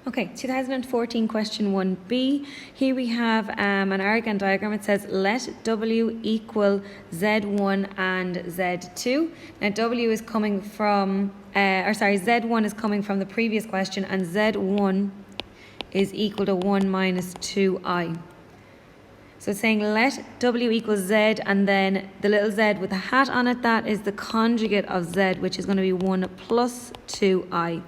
Okay, 2014 question 1b. Here we have an arcane diagram. It says let W equal Z1 and Z2. Now W is coming from, Z1 is coming from the previous question, and Z1 is equal to 1 minus 2i. So it's saying let W equal Z, and then the little z with a hat on it, that is the conjugate of Z, which is going to be 1 plus 2i.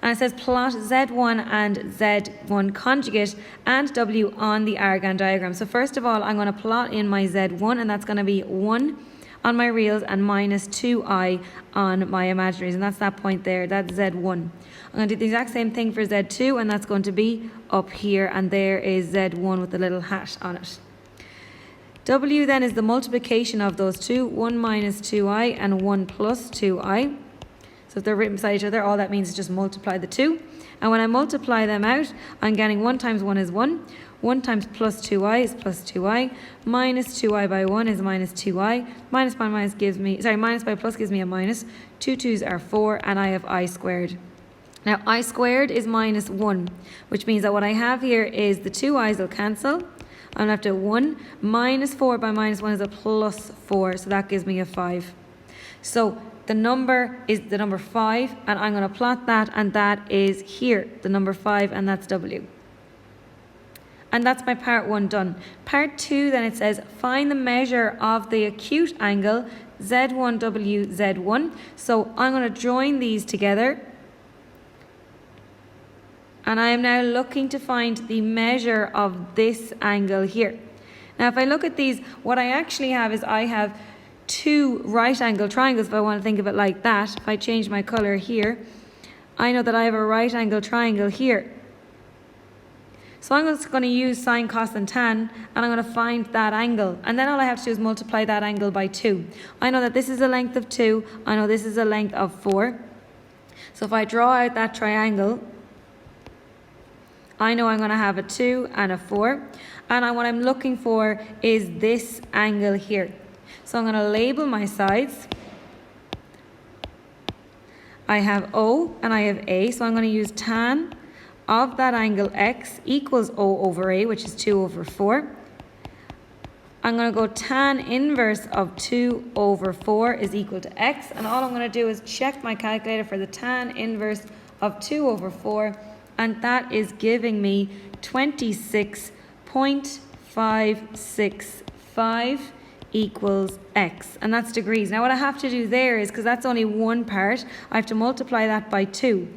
And it says plot Z1 and Z1 conjugate and W on the arcane diagram. So first of all, I'm going to plot in my Z1, and that's going to be 1 on my reals and minus 2i on my imaginaries. And that's that point there, that's Z1. I'm going to do the exact same thing for Z2, and that's going to be up here, and there is Z1 with the little hat on it. W then is the multiplication of those two, 1 minus 2i and 1 plus 2i. So if they're written beside each other, all that means is just multiply the two. And when I multiply them out, I'm getting 1 times 1 is 1. 1 times plus 2i is plus 2i. Minus 2i by 1 is minus 2i. Minus by plus gives me a minus. 2 2's are 4, and I have I squared. Now I squared is minus 1, which means that what I have here is the 2 i's will cancel. I'm left at 1. Minus 4 by minus 1 is a plus 4, so that gives me a 5. So the number is the number 5, and I'm going to plot that, and that is here, the number 5, and that's W. And that's my part 1 done. Part 2, then it says find the measure of the acute angle Z1W Z1. So I'm going to join these together, and I am now looking to find the measure of this angle here. Now if I look at these, what I actually have is I have two right angle triangles, if I want to think of it like that. If I change my colour here, I know that I have a right angle triangle here. So I'm just going to use sine, cos and tan, and I'm going to find that angle. And then all I have to do is multiply that angle by 2. I know that this is a length of 2. I know this is a length of 4. So if I draw out that triangle, I know I'm going to have a 2 and a 4. And what I'm looking for is this angle here. So I'm going to label my sides. I have O and I have A, so I'm going to use tan of that angle X equals O over A, which is 2 over 4. I'm going to go tan inverse of 2 over 4 is equal to X, and all I'm going to do is check my calculator for the tan inverse of 2 over 4, and that is giving me 26.565 equals X, and that's degrees. Now what I have to do there is, because that's only one part, I have to multiply that by 2.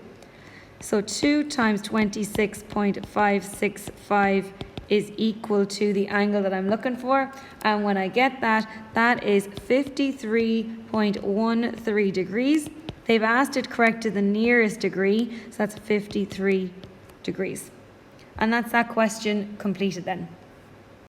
So 2 times 26.565 is equal to the angle that I'm looking for, and when I get that, that is 53.13 degrees. They've asked it correct to the nearest degree, so that's 53 degrees. And that's that question completed then.